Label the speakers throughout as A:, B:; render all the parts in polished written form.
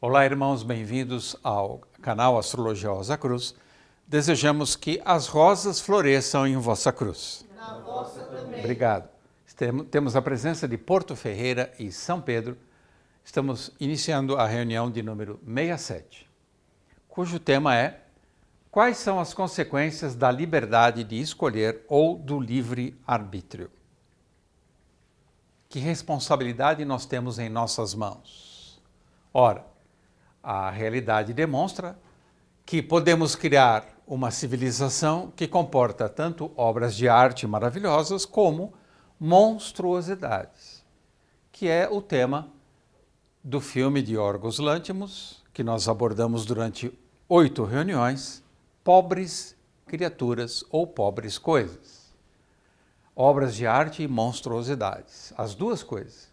A: Olá, irmãos, bem-vindos ao canal Astrologia Rosa Cruz. Desejamos que as rosas floresçam em vossa cruz.
B: Na vossa também.
A: Obrigado. Temos a presença de Porto Ferreira e São Pedro. Estamos iniciando a reunião de número 67, cujo tema é: quais são as consequências da liberdade de escolher ou do livre-arbítrio? Que responsabilidade nós temos em nossas mãos? Ora, a realidade demonstra que podemos criar uma civilização que comporta tanto obras de arte maravilhosas como monstruosidades, que é o tema do filme de Yorgos Lanthimos, que nós abordamos durante 8 reuniões, Pobres Criaturas ou Pobres Coisas. Obras de arte e monstruosidades, as duas coisas.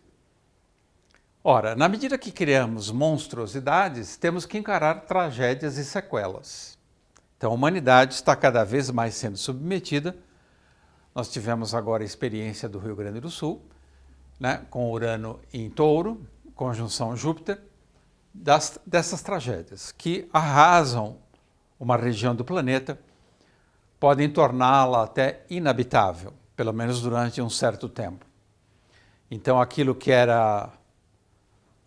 A: Ora, na medida que criamos monstruosidades, temos que encarar tragédias e sequelas. Então, a humanidade está cada vez mais sendo submetida. Nós tivemos agora a experiência do Rio Grande do Sul, com Urano em Touro, conjunção Júpiter, dessas tragédias que arrasam uma região do planeta, podem torná-la até inabitável, pelo menos durante um certo tempo. Então, aquilo que era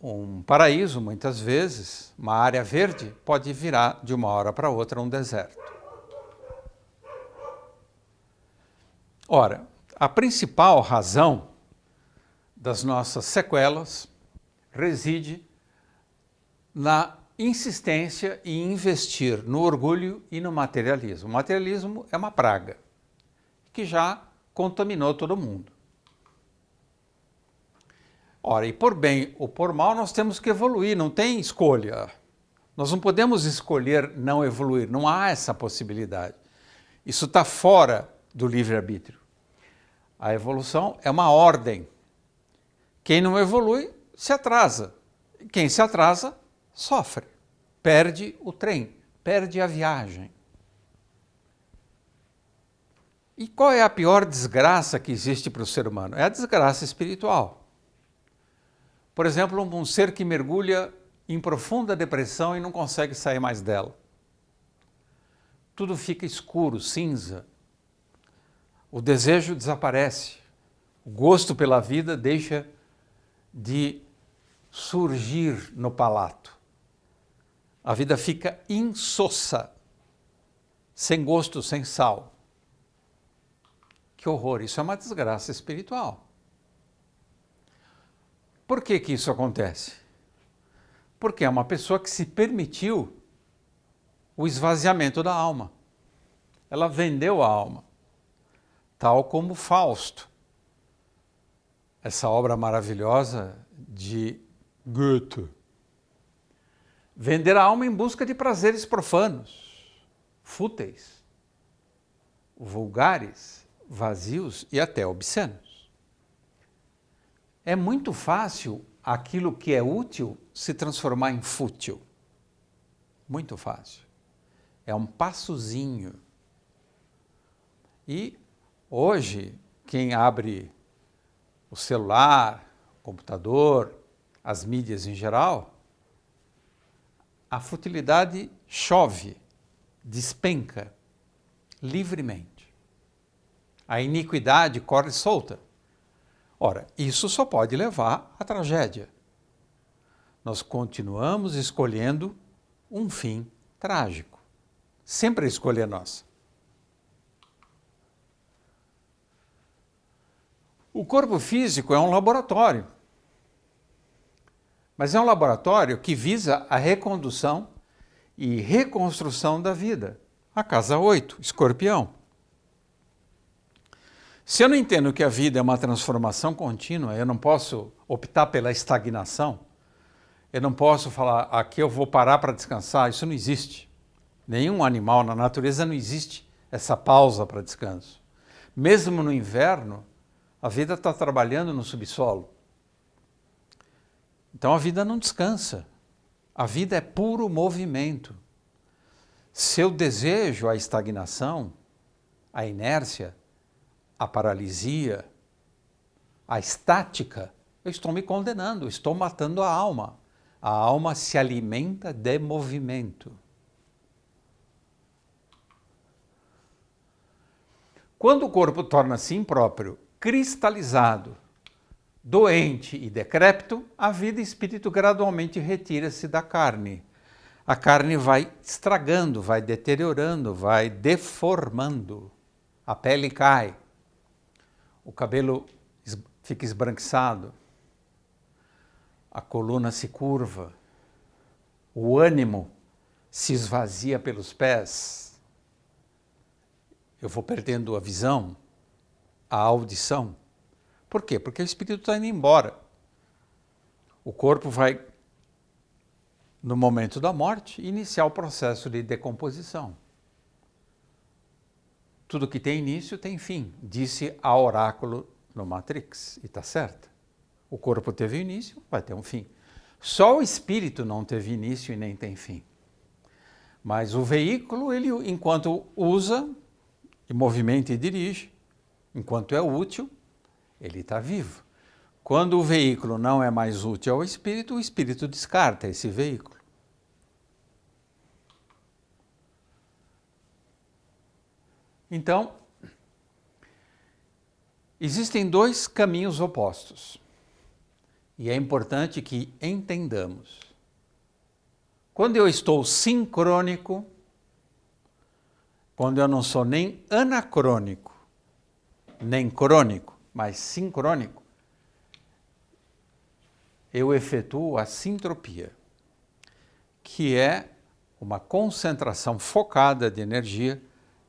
A: um paraíso, muitas vezes, uma área verde, pode virar de uma hora para outra um deserto. Ora, a principal razão das nossas sequelas reside na insistência em investir no orgulho e no materialismo. O materialismo é uma praga que já contaminou todo mundo. Ora, e por bem ou por mal, nós temos que evoluir, não tem escolha. Nós não podemos escolher não evoluir, não há essa possibilidade. Isso está fora do livre-arbítrio. A evolução é uma ordem. Quem não evolui, se atrasa. Quem se atrasa, sofre. Perde o trem, perde a viagem. E qual é a pior desgraça que existe para o ser humano? É a desgraça espiritual. Por exemplo, um ser que mergulha em profunda depressão e não consegue sair mais dela. Tudo fica escuro, cinza. O desejo desaparece. O gosto pela vida deixa de surgir no palato. A vida fica insossa, sem gosto, sem sal. Que horror, isso é uma desgraça espiritual. Por que que isso acontece? Porque é uma pessoa que se permitiu o esvaziamento da alma. Ela vendeu a alma, tal como Fausto, essa obra maravilhosa de Goethe. Vender a alma em busca de prazeres profanos, fúteis, vulgares, vazios e até obscenos. É muito fácil aquilo que é útil se transformar em fútil. Muito fácil. É um passozinho. E hoje, quem abre o celular, o computador, as mídias em geral, a futilidade chove, despenca livremente. A iniquidade corre solta. Ora, isso só pode levar à tragédia. Nós continuamos escolhendo um fim trágico. Sempre a escolha é nossa. O corpo físico é um laboratório. Mas é um laboratório que visa a recondução e reconstrução da vida. A casa 8, Escorpião. Se eu não entendo que a vida é uma transformação contínua, eu não posso optar pela estagnação, eu não posso falar, aqui eu vou parar para descansar, isso não existe. Nenhum animal na natureza não existe essa pausa para descanso. Mesmo no inverno, a vida está trabalhando no subsolo. Então a vida não descansa. A vida é puro movimento. Se eu desejo a estagnação, a inércia, a paralisia, a estática, eu estou me condenando, estou matando a alma. A alma se alimenta de movimento. Quando o corpo torna-se impróprio, cristalizado, doente e decrépito, a vida e espírito gradualmente retira-se da carne. A carne vai estragando, vai deteriorando, vai deformando. A pele cai, o cabelo fica esbranquiçado, a coluna se curva, o ânimo se esvazia pelos pés. Eu vou perdendo a visão, a audição. Por quê? Porque o espírito está indo embora. O corpo vai, no momento da morte, iniciar o processo de decomposição. Tudo que tem início tem fim, disse a oráculo no Matrix, e está certo. O corpo teve início, vai ter um fim. Só o espírito não teve início e nem tem fim. Mas o veículo, ele, enquanto usa, e movimenta e dirige, enquanto é útil, ele está vivo. Quando o veículo não é mais útil ao espírito, o espírito descarta esse veículo. Então, existem dois caminhos opostos. E é importante que entendamos. Quando eu estou sincrônico, quando eu não sou nem anacrônico, nem crônico, mas sincrônico, eu efetuo a sintropia, que é uma concentração focada de energia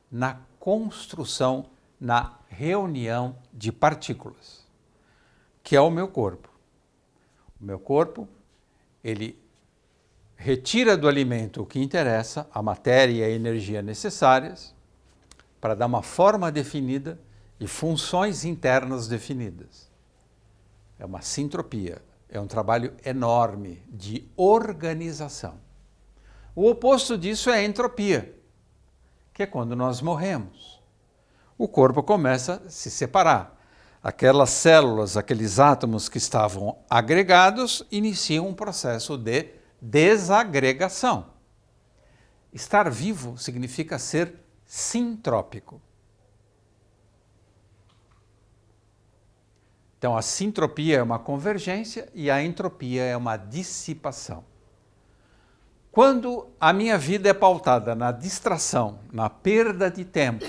A: na construção, na reunião de partículas, que é o meu corpo. O meu corpo, ele retira do alimento o que interessa, a matéria e a energia necessárias, para dar uma forma definida e funções internas definidas. É uma sintropia, é um trabalho enorme de organização. O oposto disso é a entropia, que é quando nós morremos. O corpo começa a se separar. Aquelas células, aqueles átomos que estavam agregados, iniciam um processo de desagregação. Estar vivo significa ser sintrópico. Então, a sintropia é uma convergência e a entropia é uma dissipação. Quando a minha vida é pautada na distração, na perda de tempo,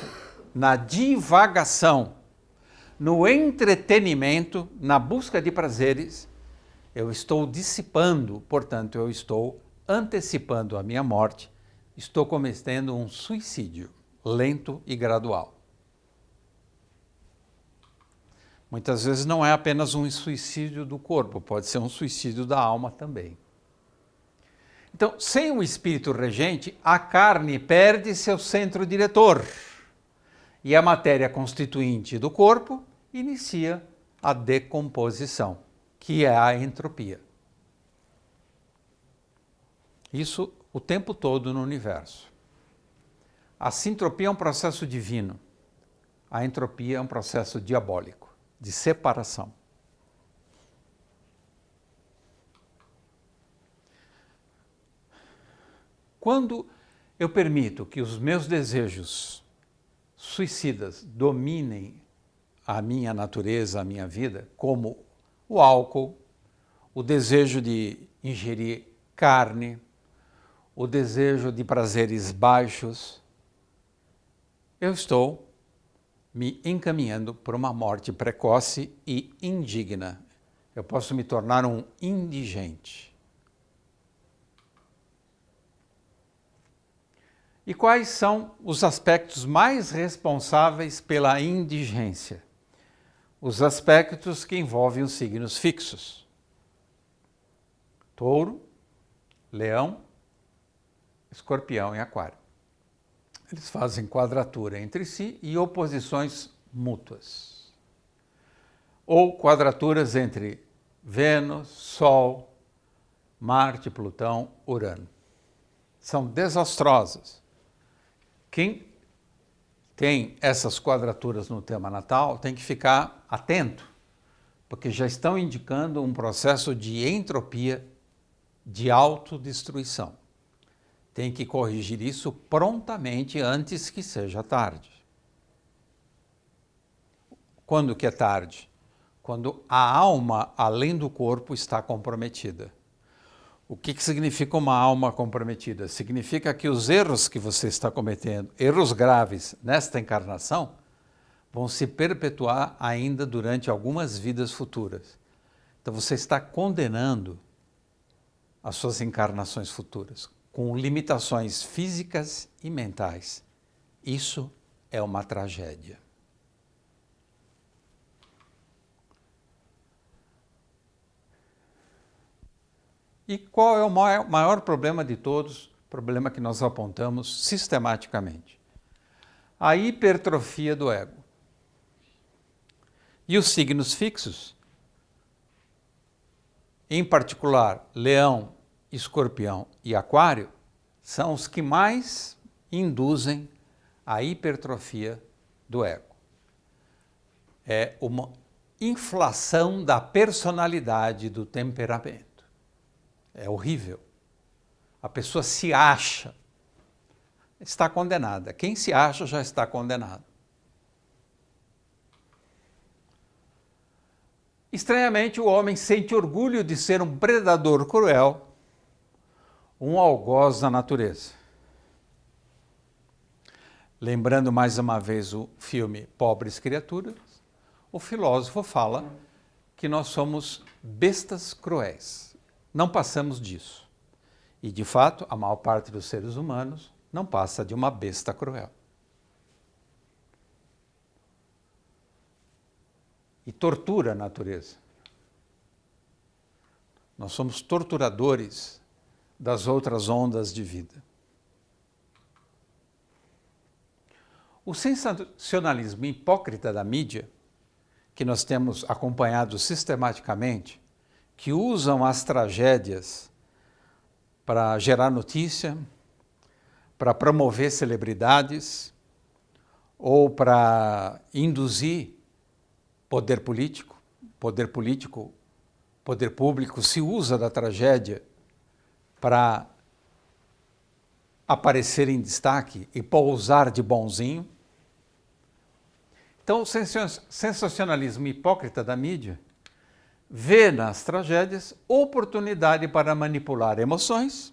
A: na divagação, no entretenimento, na busca de prazeres, eu estou dissipando, portanto, eu estou antecipando a minha morte, estou cometendo um suicídio lento e gradual. Muitas vezes não é apenas um suicídio do corpo, pode ser um suicídio da alma também. Então, sem o espírito regente, a carne perde seu centro diretor e a matéria constituinte do corpo inicia a decomposição, que é a entropia. Isso o tempo todo no universo. A sintropia é um processo divino, a entropia é um processo diabólico, de separação. Quando eu permito que os meus desejos suicidas dominem a minha natureza, a minha vida, como o álcool, o desejo de ingerir carne, o desejo de prazeres baixos, eu estou me encaminhando para uma morte precoce e indigna. Eu posso me tornar um indigente. E quais são os aspectos mais responsáveis pela indigência? Os aspectos que envolvem os signos fixos. Touro, Leão, Escorpião e Aquário. Eles fazem quadratura entre si e oposições mútuas. Ou quadraturas entre Vênus, Sol, Marte, Plutão, Urano. São desastrosas. Quem tem essas quadraturas no tema natal tem que ficar atento, porque já estão indicando um processo de entropia de autodestruição. Tem que corrigir isso prontamente antes que seja tarde. Quando que é tarde? Quando a alma, além do corpo, está comprometida. O que significa uma alma comprometida? Significa que os erros que você está cometendo, erros graves nesta encarnação, vão se perpetuar ainda durante algumas vidas futuras. Então você está condenando as suas encarnações futuras, com limitações físicas e mentais. Isso é uma tragédia. E qual é o maior problema de todos, problema que nós apontamos sistematicamente? A hipertrofia do ego. E os signos fixos, em particular Leão, Escorpião e Aquário, são os que mais induzem a hipertrofia do ego. É uma inflação da personalidade, do temperamento. É horrível. A pessoa se acha, está condenada. Quem se acha já está condenado. Estranhamente, o homem sente orgulho de ser um predador cruel, um algoz da natureza. Lembrando mais uma vez o filme Pobres Criaturas, o filósofo fala que nós somos bestas cruéis. Não passamos disso. E, de fato, a maior parte dos seres humanos não passa de uma besta cruel. E tortura a natureza. Nós somos torturadores das outras ondas de vida. O sensacionalismo hipócrita da mídia, que nós temos acompanhado sistematicamente, que usam as tragédias para gerar notícia, para promover celebridades ou para induzir poder político. Poder público se usa da tragédia para aparecer em destaque e pousar de bonzinho. Então, o sensacionalismo hipócrita da mídia vê nas tragédias oportunidade para manipular emoções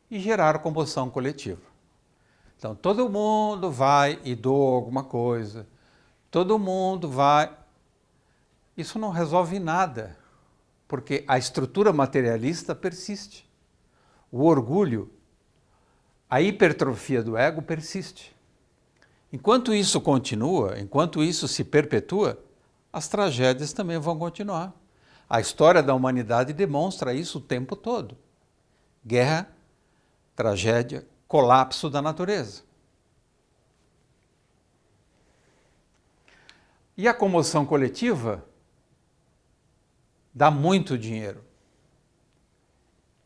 A: e gerar comoção coletiva. Então, todo mundo vai e doa alguma coisa, todo mundo vai. Isso não resolve nada, porque a estrutura materialista persiste. O orgulho, a hipertrofia do ego persiste. Enquanto isso continua, enquanto isso se perpetua, as tragédias também vão continuar. A história da humanidade demonstra isso o tempo todo. Guerra, tragédia, colapso da natureza. E a comoção coletiva dá muito dinheiro.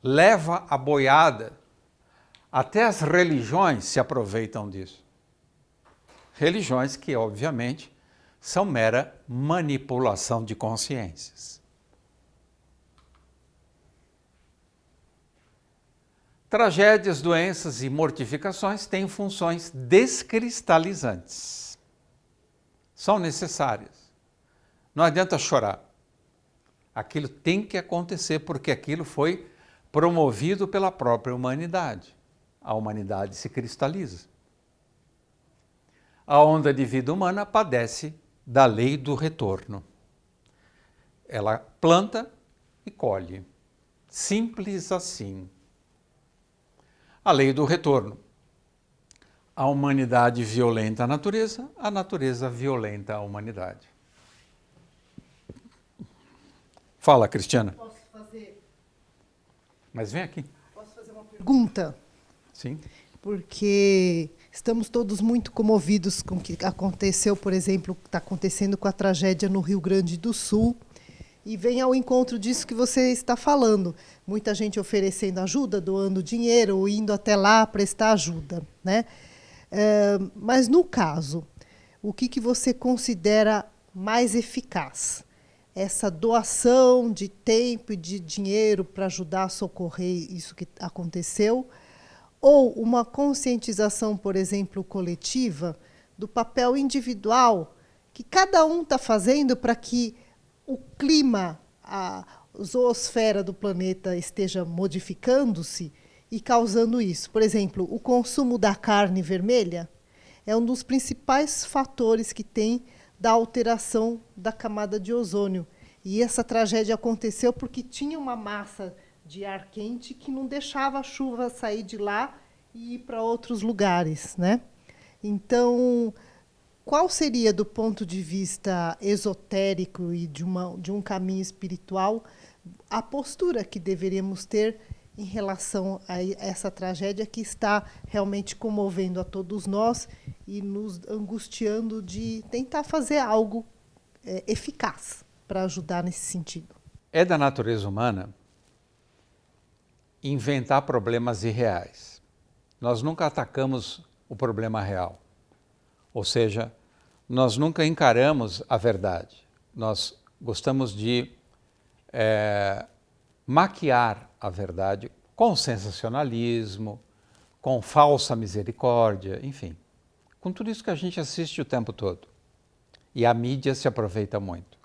A: Leva a boiada. Até as religiões se aproveitam disso. Religiões que, obviamente, são mera manipulação de consciências. Tragédias, doenças e mortificações têm funções descristalizantes. São necessárias. Não adianta chorar. Aquilo tem que acontecer porque aquilo foi promovido pela própria humanidade. A humanidade se cristaliza. A onda de vida humana padece da lei do retorno. Ela planta e colhe. Simples assim. A lei do retorno. A humanidade violenta a natureza violenta a humanidade. Fala, Cristiana.
B: Posso fazer?
A: Mas vem aqui.
B: Posso fazer uma pergunta?
A: Sim.
B: Porque estamos todos muito comovidos com o que aconteceu, por exemplo, o que está acontecendo com a tragédia no Rio Grande do Sul. E vem ao encontro disso que você está falando. Muita gente oferecendo ajuda, doando dinheiro, ou indo até lá prestar ajuda, né? Mas, no caso, o que você considera mais eficaz? essa doação de tempo e de dinheiro para ajudar a socorrer isso que aconteceu, ou uma conscientização, por exemplo, coletiva, do papel individual que cada um está fazendo para que o clima, a zoosfera do planeta esteja modificando-se e causando isso. Por exemplo, o consumo da carne vermelha é um dos principais fatores que tem da alteração da camada de ozônio. E essa tragédia aconteceu porque tinha uma massa de ar quente que não deixava a chuva sair de lá e ir para outros lugares, né? Então, qual seria, do ponto de vista esotérico e de um caminho espiritual, a postura que deveríamos ter em relação a essa tragédia que está realmente comovendo a todos nós e nos angustiando de tentar fazer algo eficaz para ajudar nesse sentido?
A: É da natureza humana inventar problemas irreais. Nós nunca atacamos o problema real. Ou seja, nós nunca encaramos a verdade. Nós gostamos de maquiar a verdade com sensacionalismo, com falsa misericórdia, enfim. Com tudo isso que a gente assiste o tempo todo. E a mídia se aproveita muito.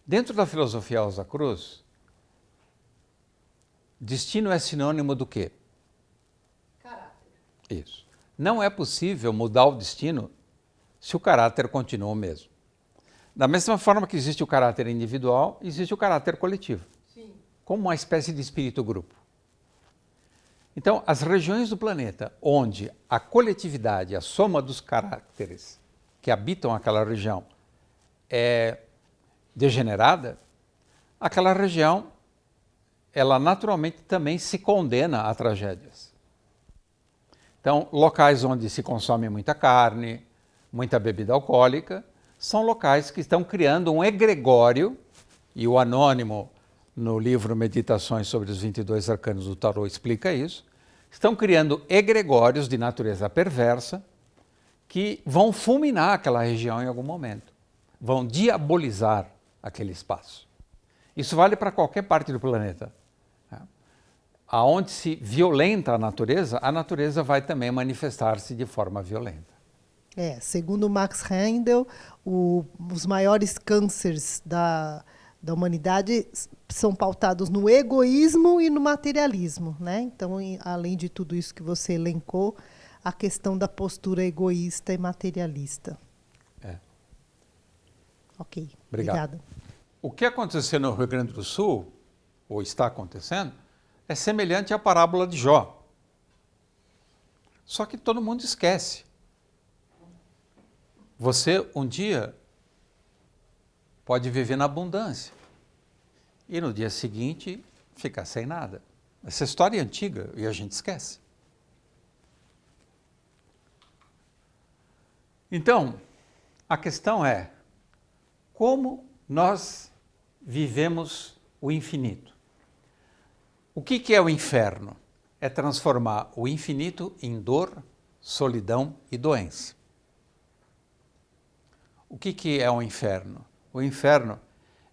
A: Dentro da filosofia Rosa Cruz, destino é sinônimo do quê?
B: Caráter.
A: Isso. Não é possível mudar o destino se o caráter continua o mesmo. Da mesma forma que existe o caráter individual, existe o caráter coletivo.
B: Sim.
A: Como uma espécie de espírito-grupo. Então, as regiões do planeta onde a coletividade, a soma dos caracteres que habitam aquela região é degenerada, aquela região, ela naturalmente também se condena a tragédias. Então, locais onde se consome muita carne, muita bebida alcoólica, são locais que estão criando um egregório, e o Anônimo, no livro Meditações sobre os 22 Arcanos do Tarot, explica isso, estão criando egregórios de natureza perversa que vão fulminar aquela região em algum momento, vão diabolizar aquele espaço. Isso vale para qualquer parte do planeta. Aonde se violenta a natureza vai também manifestar-se de forma violenta.
B: Segundo Max Rendel, os maiores cânceres da humanidade são pautados no egoísmo e no materialismo, né? Então, além de tudo isso que você elencou, a questão da postura egoísta e materialista. Ok, obrigada.
A: O que aconteceu no Rio Grande do Sul, ou está acontecendo, é semelhante à parábola de Jó. Só que todo mundo esquece. Você, um dia, pode viver na abundância e no dia seguinte ficar sem nada. Essa história é antiga e a gente esquece. Então, a questão é como nós vivemos o infinito. O que é o inferno? É transformar o infinito em dor, solidão e doença. O que é o inferno? O inferno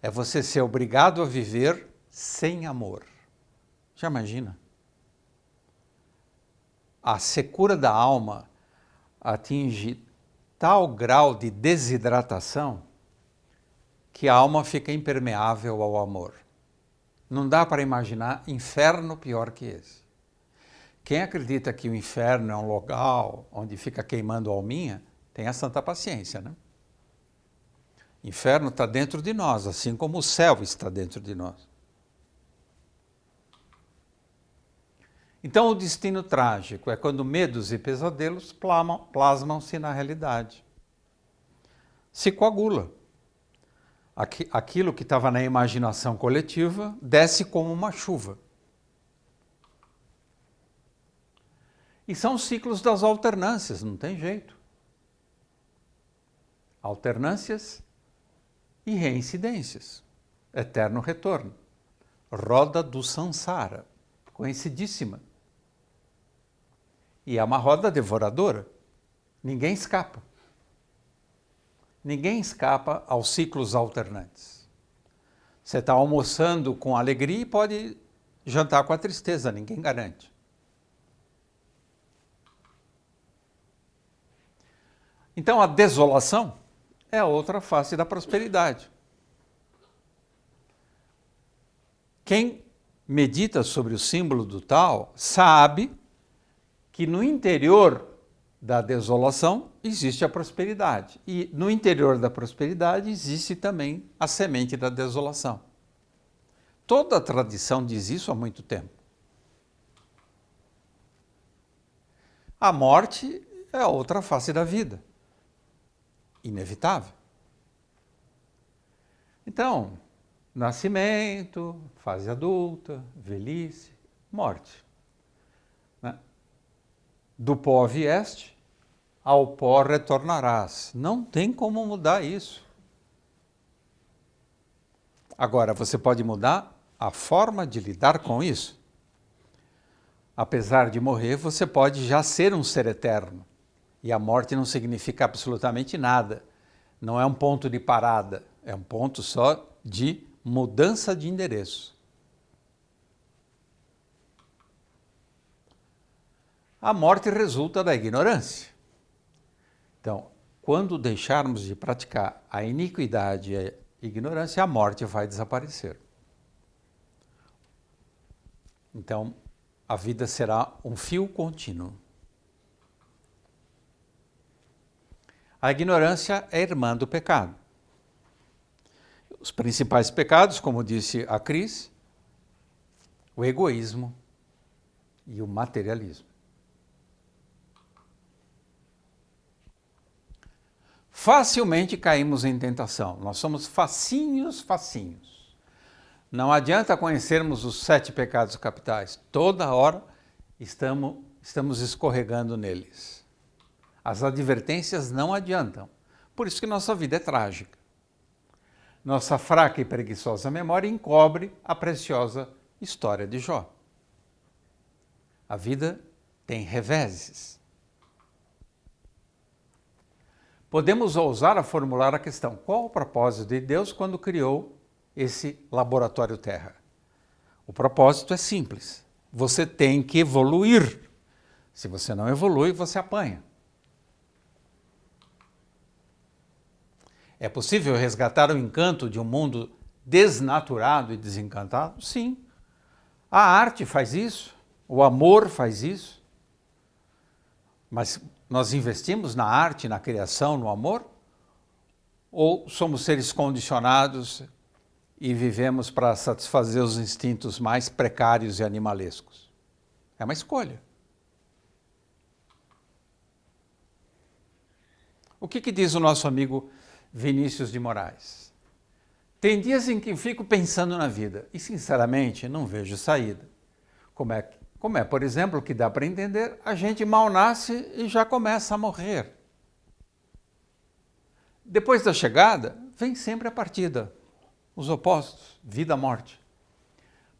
A: é você ser obrigado a viver sem amor. Já imagina? A secura da alma atinge tal grau de desidratação que a alma fica impermeável ao amor. Não dá para imaginar inferno pior que esse. Quem acredita que o inferno é um local onde fica queimando alminha, tem a santa paciência, né? Inferno está dentro de nós, assim como o céu está dentro de nós. Então, o destino trágico é quando medos e pesadelos plasmam-se na realidade. Se coagula. Aquilo que estava na imaginação coletiva desce como uma chuva. E são ciclos das alternâncias, não tem jeito. Alternâncias e reincidências. Eterno retorno. Roda do Sansara. Conhecidíssima. E é uma roda devoradora. Ninguém escapa. Ninguém escapa aos ciclos alternantes. Você está almoçando com alegria e pode jantar com a tristeza, ninguém garante. Então a desolação é a outra face da prosperidade. Quem medita sobre o símbolo do Tao sabe que no interior da desolação existe a prosperidade. E no interior da prosperidade existe também a semente da desolação. Toda a tradição diz isso há muito tempo. A morte é a outra face da vida. Inevitável. Então, nascimento, fase adulta, velhice, morte. Né? Do pó vieste, ao pó retornarás. Não tem como mudar isso. Agora, você pode mudar a forma de lidar com isso. Apesar de morrer, você pode já ser um ser eterno. E a morte não significa absolutamente nada. Não é um ponto de parada, é um ponto só de mudança de endereço. A morte resulta da ignorância. Então, quando deixarmos de praticar a iniquidade e a ignorância, a morte vai desaparecer. Então, a vida será um fio contínuo. A ignorância é irmã do pecado. Os principais pecados, como disse a Cris, o egoísmo e o materialismo. Facilmente caímos em tentação. Nós somos facinhos. Não adianta conhecermos os 7 pecados capitais. Toda hora estamos escorregando neles. As advertências não adiantam. Por isso que nossa vida é trágica. Nossa fraca e preguiçosa memória encobre a preciosa história de Jó. A vida tem reveses. Podemos ousar a formular a questão: qual o propósito de Deus quando criou esse laboratório Terra? O propósito é simples. Você tem que evoluir. Se você não evolui, você apanha. É possível resgatar o encanto de um mundo desnaturado e desencantado? Sim. A arte faz isso, o amor faz isso. Mas nós investimos na arte, na criação, no amor? Ou somos seres condicionados e vivemos para satisfazer os instintos mais precários e animalescos? É uma escolha. O que diz o nosso amigo Vinícius de Moraes? Tem dias em que fico pensando na vida e, sinceramente, não vejo saída. Como é, por exemplo, que dá para entender, a gente mal nasce e já começa a morrer. Depois da chegada, vem sempre a partida, os opostos, vida-morte.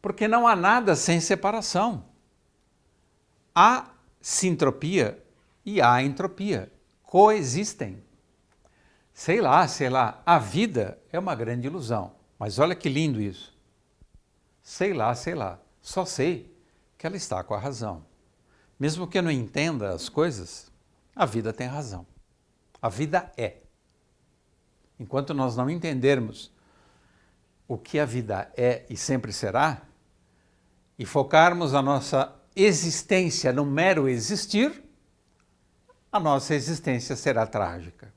A: Porque não há nada sem separação. Há sintropia e há entropia, coexistem. Sei lá, a vida é uma grande ilusão, mas olha que lindo isso. Sei lá, só sei que ela está com a razão. Mesmo que eu não entenda as coisas, a vida tem razão. A vida é. Enquanto nós não entendermos o que a vida é e sempre será, e focarmos a nossa existência no mero existir, a nossa existência será trágica.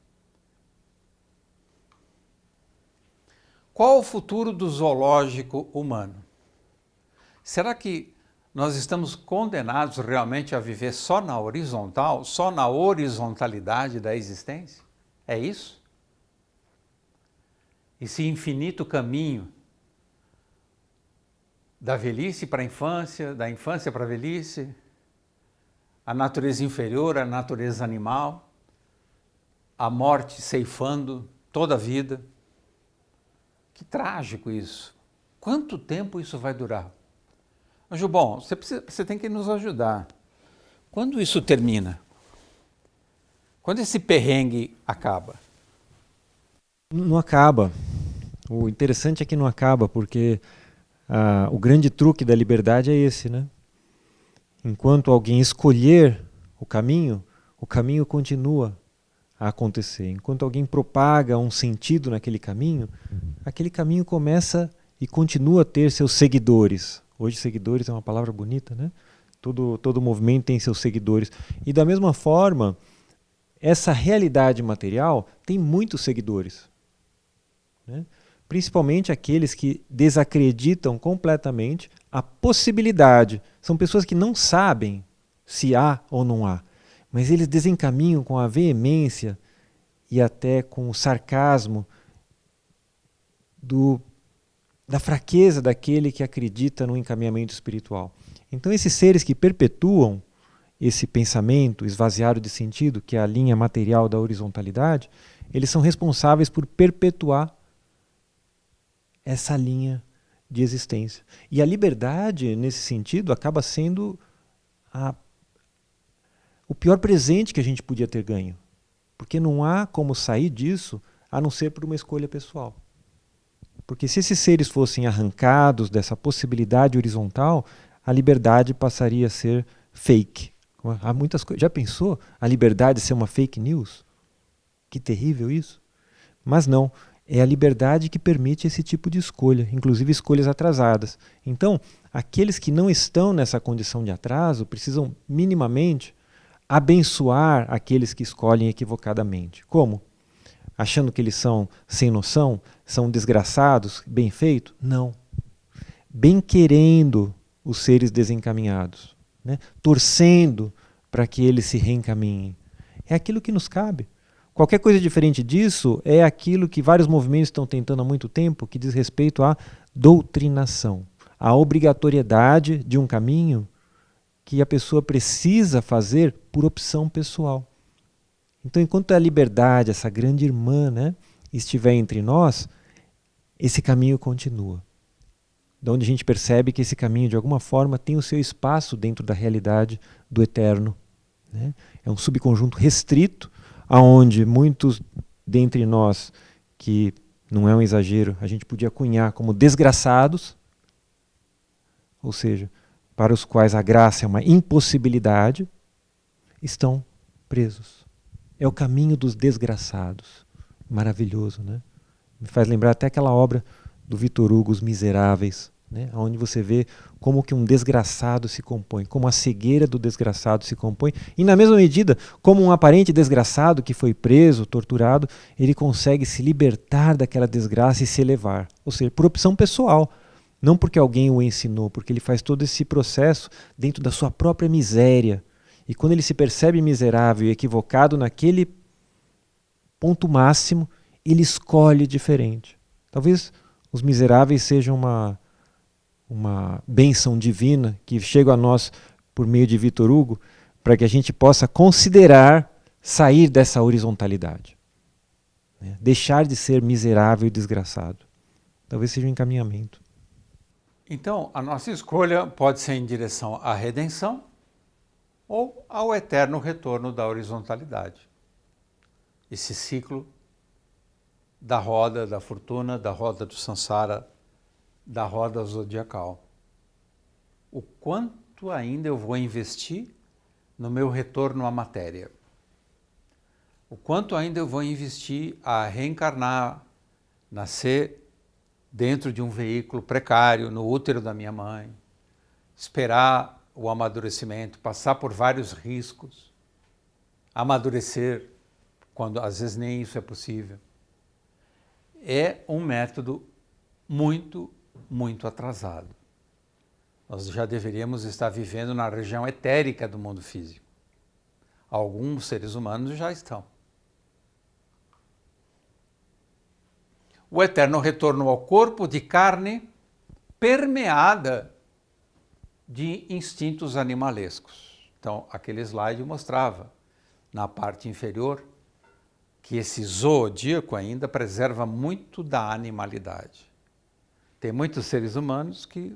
A: Qual o futuro do zoológico humano? Será que nós estamos condenados realmente a viver só na horizontal, só na horizontalidade da existência? É isso? Esse infinito caminho da velhice para a infância, da infância para a velhice, a natureza inferior, a natureza animal, a morte ceifando toda a vida. Que trágico isso. Quanto tempo isso vai durar? Anjo bom, você tem que nos ajudar. Quando isso termina? Quando esse perrengue acaba?
C: Não acaba. O interessante é que não acaba, porque o grande truque da liberdade é esse, né? Enquanto alguém escolher o caminho continua a acontecer. Enquanto alguém propaga um sentido naquele caminho, aquele caminho começa e continua a ter seus seguidores. Hoje seguidores é uma palavra bonita, né? Todo movimento tem seus seguidores. E da mesma forma, essa realidade material tem muitos seguidores, né? Principalmente aqueles que desacreditam completamente a possibilidade. São pessoas que não sabem se há ou não há, mas eles desencaminham com a veemência e até com o sarcasmo da fraqueza daquele que acredita no encaminhamento espiritual. Então esses seres que perpetuam esse pensamento esvaziado de sentido, que é a linha material da horizontalidade, eles são responsáveis por perpetuar essa linha de existência. E a liberdade, nesse sentido, acaba sendo o pior presente que a gente podia ter ganho. Porque não há como sair disso a não ser por uma escolha pessoal. Porque se esses seres fossem arrancados dessa possibilidade horizontal, a liberdade passaria a ser fake. Há muitas coisas. Já pensou a liberdade ser uma fake news? Que terrível isso. Mas não. É a liberdade que permite esse tipo de escolha, inclusive escolhas atrasadas. Então, aqueles que não estão nessa condição de atraso precisam minimamente abençoar aqueles que escolhem equivocadamente. Como? Achando que eles são sem noção, são desgraçados, bem feito? Não. Bem querendo os seres desencaminhados, né? Torcendo para que eles se reencaminhem. É aquilo que nos cabe. Qualquer coisa diferente disso é aquilo que vários movimentos estão tentando há muito tempo, que diz respeito à doutrinação, à obrigatoriedade de um caminho que a pessoa precisa fazer por opção pessoal. Então, enquanto a liberdade, essa grande irmã, né, estiver entre nós, esse caminho continua. De onde a gente percebe que esse caminho, de alguma forma, tem o seu espaço dentro da realidade do eterno, né? É um subconjunto restrito, aonde muitos dentre nós, que não é um exagero, a gente podia cunhar como desgraçados, ou seja, para os quais a graça é uma impossibilidade, estão presos. É o caminho dos desgraçados. Maravilhoso, né? Me faz lembrar até aquela obra do Victor Hugo, Os Miseráveis, né? Onde você vê como que um desgraçado se compõe, como a cegueira do desgraçado se compõe, e na mesma medida, como um aparente desgraçado que foi preso, torturado, ele consegue se libertar daquela desgraça e se elevar. Ou seja, por opção pessoal, não porque alguém o ensinou, porque ele faz todo esse processo dentro da sua própria miséria. E quando ele se percebe miserável e equivocado naquele ponto máximo, ele escolhe diferente. Talvez os miseráveis sejam uma bênção divina que chega a nós por meio de Victor Hugo, para que a gente possa considerar sair dessa horizontalidade, né? Deixar de ser miserável e desgraçado. Talvez seja um encaminhamento.
A: Então, a nossa escolha pode ser em direção à redenção ou ao eterno retorno da horizontalidade. Esse ciclo da roda da fortuna, da roda do samsara, da roda zodiacal. O quanto ainda eu vou investir no meu retorno à matéria? O quanto ainda eu vou investir a reencarnar, nascer dentro de um veículo precário, no útero da minha mãe, esperar o amadurecimento, passar por vários riscos, amadurecer, quando às vezes nem isso é possível. É um método muito, muito atrasado. Nós já deveríamos estar vivendo na região etérica do mundo físico. Alguns seres humanos já estão. O eterno retorno ao corpo de carne permeada de instintos animalescos. Então, aquele slide mostrava, na parte inferior, que esse zodíaco ainda preserva muito da animalidade. Tem muitos seres humanos que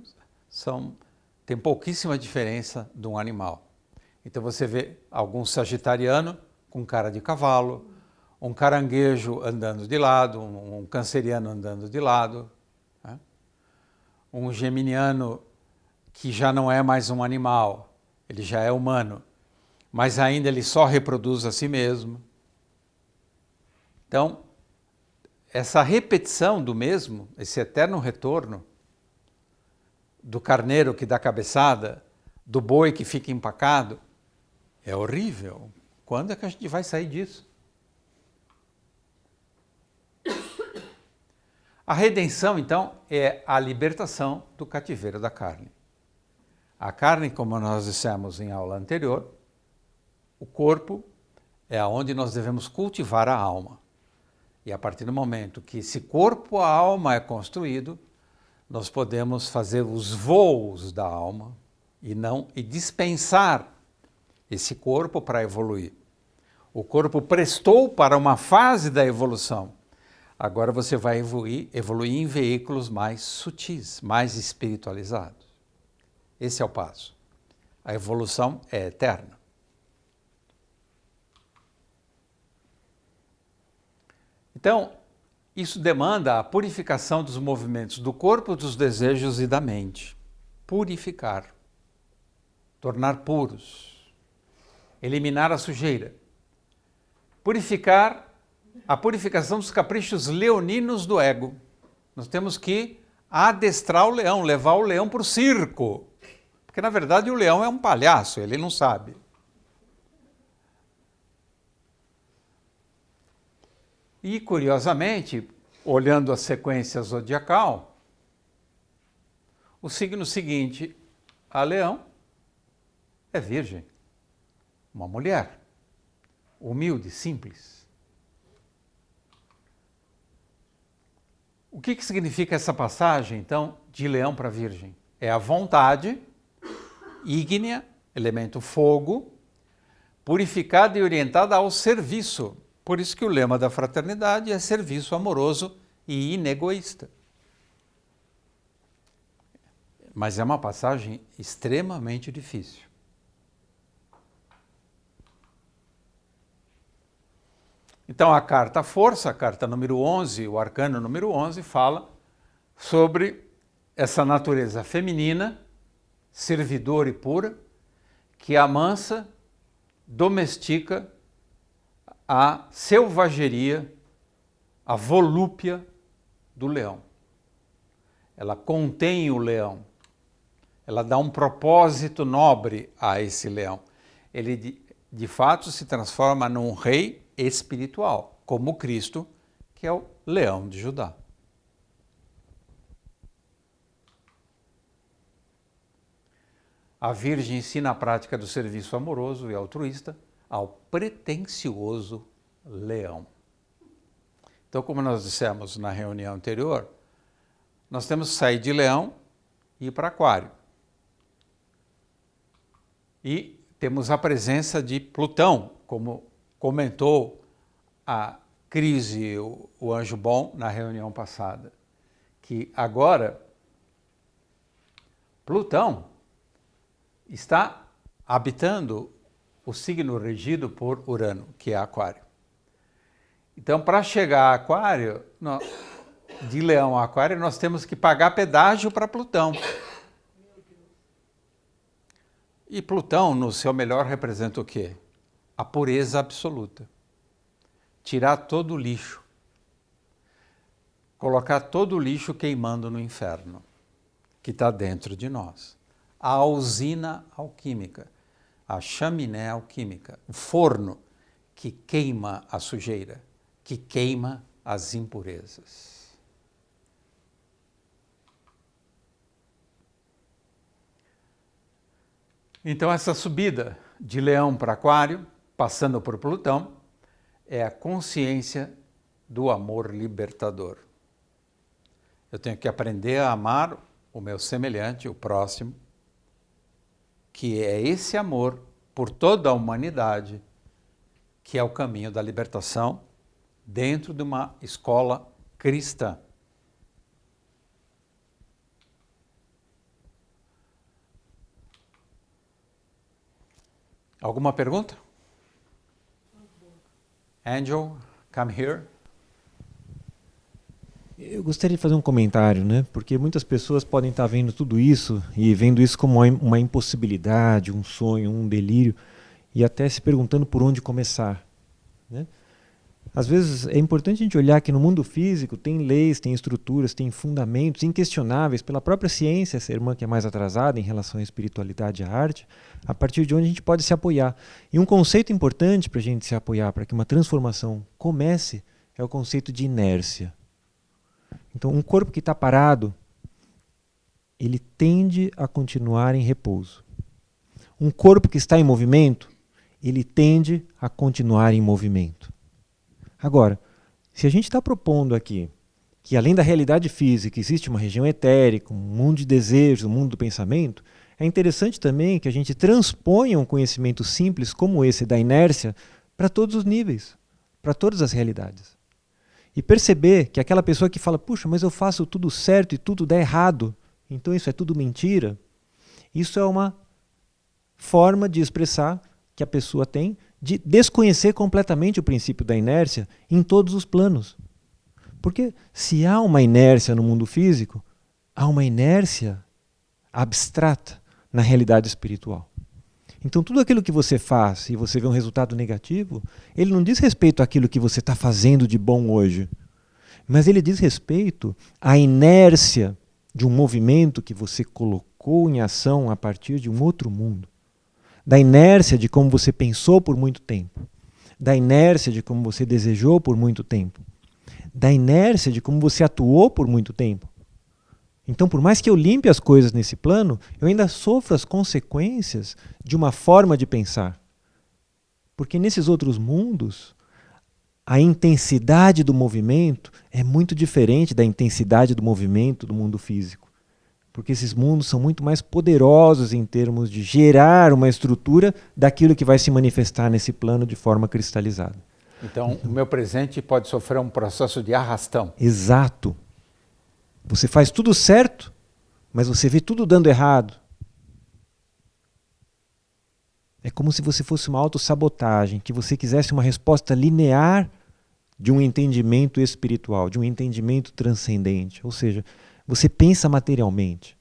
A: têm pouquíssima diferença de um animal. Então você vê algum sagitariano com cara de cavalo, um caranguejo andando de lado, um canceriano andando de lado, né? Um geminiano que já não é mais um animal, ele já é humano, mas ainda ele só reproduz a si mesmo. Então, essa repetição do mesmo, esse eterno retorno, do carneiro que dá cabeçada, do boi que fica empacado, é horrível. Quando é que a gente vai sair disso? A redenção, então, é a libertação do cativeiro da carne. A carne, como nós dissemos em aula anterior, o corpo é onde nós devemos cultivar a alma. E a partir do momento que esse corpo, a alma é construído, nós podemos fazer os voos da alma e dispensar esse corpo para evoluir. O corpo prestou para uma fase da evolução. Agora você vai evoluir em veículos mais sutis, mais espiritualizados. Esse é o passo. A evolução é eterna. Então, isso demanda a purificação dos movimentos do corpo, dos desejos e da mente. Purificar. Tornar puros. Eliminar a sujeira. Purificar a purificação dos caprichos leoninos do ego. Nós temos que adestrar o leão, levar o leão para o circo. Porque, na verdade, o leão é um palhaço, ele não sabe. E, curiosamente, olhando a sequência zodiacal, o signo seguinte a Leão é Virgem, uma mulher, humilde, simples. O que significa essa passagem, então, de Leão para Virgem? É a vontade ígnea, elemento fogo, purificada e orientada ao serviço. Por isso que o lema da fraternidade é serviço amoroso e inegoísta. Mas é uma passagem extremamente difícil. Então a carta Força, a carta número 11, o arcano número 11, fala sobre essa natureza feminina, servidora e pura, que amansa, domestica a selvageria, a volúpia do leão. Ela contém o leão. Ela dá um propósito nobre a esse leão. Ele, de fato, se transforma num rei espiritual, como Cristo, que é o leão de Judá. A Virgem ensina a prática do serviço amoroso e altruísta ao pretensioso leão. Então, como nós dissemos na reunião anterior, nós temos que sair de leão e ir para aquário. E temos a presença de Plutão, como comentou a Crise, o anjo bom, na reunião passada, que agora Plutão está habitando o signo regido por Urano, que é Aquário. Então, para chegar a Aquário, de Leão a Aquário, nós temos que pagar pedágio para Plutão. E Plutão, no seu melhor, representa o quê? A pureza absoluta. Tirar todo o lixo. Colocar todo o lixo queimando no inferno, que está dentro de nós. A usina alquímica, a chaminé alquímica, o forno que queima a sujeira, que queima as impurezas. Então, essa subida de Leão para Aquário, passando por Plutão, é a consciência do amor libertador. Eu tenho que aprender a amar o meu semelhante, o próximo, que é esse amor por toda a humanidade, que é o caminho da libertação dentro de uma escola cristã. Alguma pergunta? Angel? Come here.
C: Eu gostaria de fazer um comentário, né? Porque muitas pessoas podem estar vendo tudo isso e vendo isso como uma impossibilidade, um sonho, um delírio, e até se perguntando por onde começar, né? Às vezes é importante a gente olhar que no mundo físico tem leis, tem estruturas, tem fundamentos inquestionáveis pela própria ciência, essa irmã que é mais atrasada em relação à espiritualidade e à arte, a partir de onde a gente pode se apoiar. E um conceito importante para a gente se apoiar, para que uma transformação comece, é o conceito de inércia. Então, um corpo que está parado, ele tende a continuar em repouso. Um corpo que está em movimento, ele tende a continuar em movimento. Agora, se a gente está propondo aqui que além da realidade física existe uma região etérica, um mundo de desejos, um mundo do pensamento, é interessante também que a gente transponha um conhecimento simples como esse da inércia para todos os níveis, para todas as realidades. E perceber que aquela pessoa que fala, puxa, mas eu faço tudo certo e tudo dá errado, então isso é tudo mentira, isso é uma forma de expressar que a pessoa tem de desconhecer completamente o princípio da inércia em todos os planos. Porque se há uma inércia no mundo físico, há uma inércia abstrata na realidade espiritual. Então tudo aquilo que você faz e você vê um resultado negativo, ele não diz respeito àquilo que você está fazendo de bom hoje, mas ele diz respeito à inércia de um movimento que você colocou em ação a partir de um outro mundo. Da inércia de como você pensou por muito tempo, da inércia de como você desejou por muito tempo, da inércia de como você atuou por muito tempo. Então, por mais que eu limpe as coisas nesse plano, eu ainda sofro as consequências de uma forma de pensar. Porque nesses outros mundos, a intensidade do movimento é muito diferente da intensidade do movimento do mundo físico. Porque esses mundos são muito mais poderosos em termos de gerar uma estrutura daquilo que vai se manifestar nesse plano de forma cristalizada.
A: Então, o meu presente pode sofrer um processo de arrastão.
C: Exato. Você faz tudo certo, mas você vê tudo dando errado. É como se você fosse uma autossabotagem, que você quisesse uma resposta linear de um entendimento espiritual, de um entendimento transcendente. Ou seja, você pensa materialmente.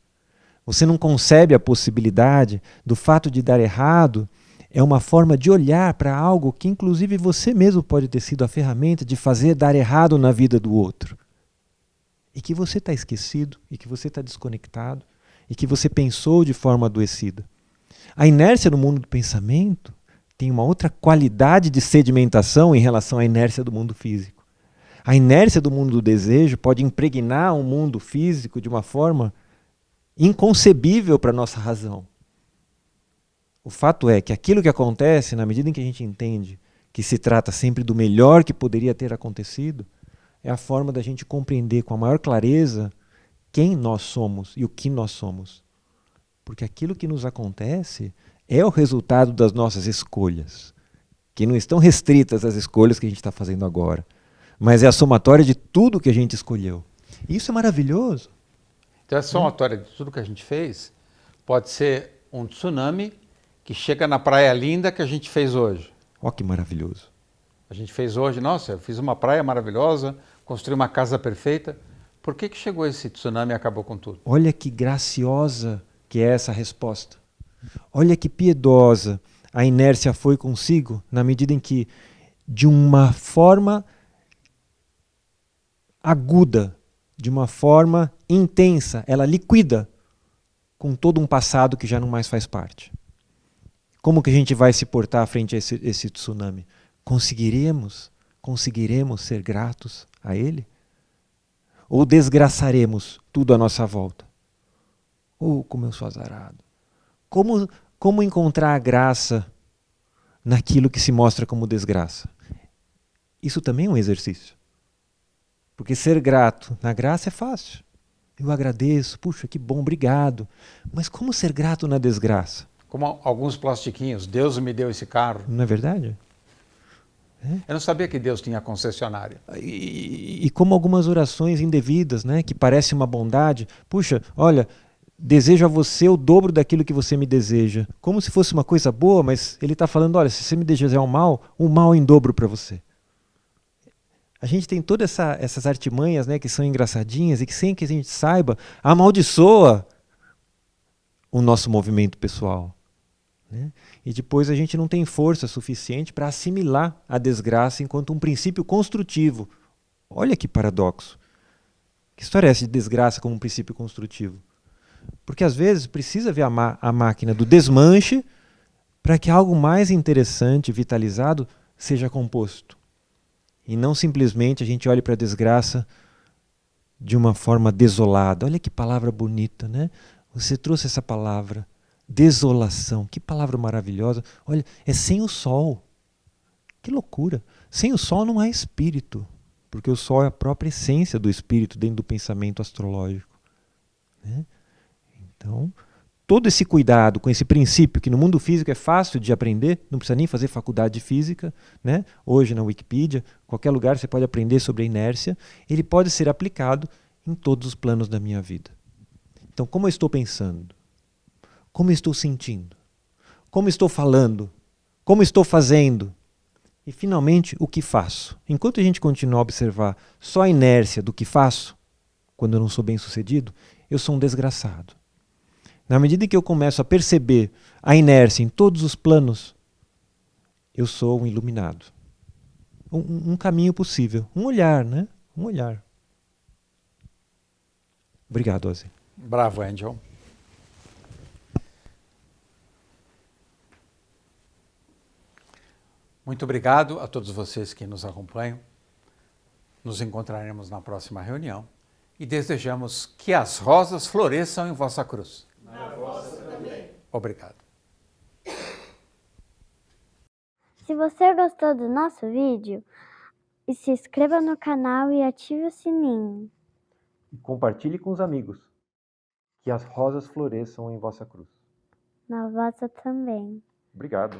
C: Você não concebe a possibilidade do fato de dar errado. É uma forma de olhar para algo que inclusive você mesmo pode ter sido a ferramenta de fazer dar errado na vida do outro. E que você está esquecido, e que você está desconectado, e que você pensou de forma adoecida. A inércia no mundo do pensamento tem uma outra qualidade de sedimentação em relação à inércia do mundo físico. A inércia do mundo do desejo pode impregnar o mundo físico de uma forma inconcebível para a nossa razão. O fato é que aquilo que acontece, na medida em que a gente entende que se trata sempre do melhor que poderia ter acontecido, é a forma da gente compreender com a maior clareza quem nós somos e o que nós somos. Porque aquilo que nos acontece é o resultado das nossas escolhas, que não estão restritas às escolhas que a gente está fazendo agora, mas é a somatória de tudo que a gente escolheu. E isso é maravilhoso.
A: Então, essa somatória de tudo que a gente fez pode ser um tsunami que chega na praia linda que a gente fez hoje.
C: Olha que maravilhoso.
A: A gente fez hoje, nossa, eu fiz uma praia maravilhosa, construí uma casa perfeita. Por que chegou esse tsunami e acabou com tudo?
C: Olha que graciosa que é essa resposta. Olha que piedosa a inércia foi consigo, na medida em que, de uma forma aguda, de uma forma intensa, ela liquida com todo um passado que já não mais faz parte. Como que a gente vai se portar frente a esse tsunami? Conseguiremos ser gratos a ele? Ou desgraçaremos tudo à nossa volta? Como eu sou azarado. Como encontrar a graça naquilo que se mostra como desgraça? Isso também é um exercício. Porque ser grato na graça é fácil. Eu agradeço, puxa, que bom, obrigado. Mas como ser grato na desgraça?
A: Como alguns plastiquinhos, Deus me deu esse carro.
C: Não é verdade?
A: Eu não sabia que Deus tinha concessionária.
C: E como algumas orações indevidas, né, que parecem uma bondade. Puxa, olha, desejo a você o dobro daquilo que você me deseja. Como se fosse uma coisa boa, mas ele está falando, olha, se você me desejar o mal em dobro para você. A gente tem todas essas artimanhas, né, que são engraçadinhas e que, sem que a gente saiba, amaldiçoa o nosso movimento pessoal, né? E depois a gente não tem força suficiente para assimilar a desgraça enquanto um princípio construtivo. Olha que paradoxo. Que história é essa de desgraça como um princípio construtivo? Porque às vezes precisa ver a máquina do desmanche para que algo mais interessante, vitalizado, seja composto. E não simplesmente a gente olhe para a desgraça de uma forma desolada. Olha que palavra bonita, né? Você trouxe essa palavra, desolação. Que palavra maravilhosa. Olha, é sem o sol. Que loucura. Sem o sol não há espírito, porque o sol é a própria essência do espírito dentro do pensamento astrológico, né? Então, todo esse cuidado com esse princípio, que no mundo físico é fácil de aprender, não precisa nem fazer faculdade de física, né? Hoje na Wikipedia, qualquer lugar você pode aprender sobre a inércia, ele pode ser aplicado em todos os planos da minha vida. Então, como eu estou pensando? Como eu estou sentindo? Como estou falando? Como estou fazendo? E, finalmente, o que faço? Enquanto a gente continuar a observar só a inércia do que faço, quando eu não sou bem-sucedido, eu sou um desgraçado. Na medida que eu começo a perceber a inércia em todos os planos, eu sou um iluminado. Um caminho possível. Um olhar, né? Um olhar. Obrigado, Ozzy.
A: Bravo, Angel. Muito obrigado a todos vocês que nos acompanham. Nos encontraremos na próxima reunião e desejamos que as rosas floresçam em vossa cruz.
D: Na vossa também.
A: Obrigado.
D: Se você gostou do nosso vídeo, se inscreva no canal e ative o sininho.
C: E compartilhe com os amigos. Que as rosas floresçam em vossa cruz.
D: Na vossa também.
C: Obrigado.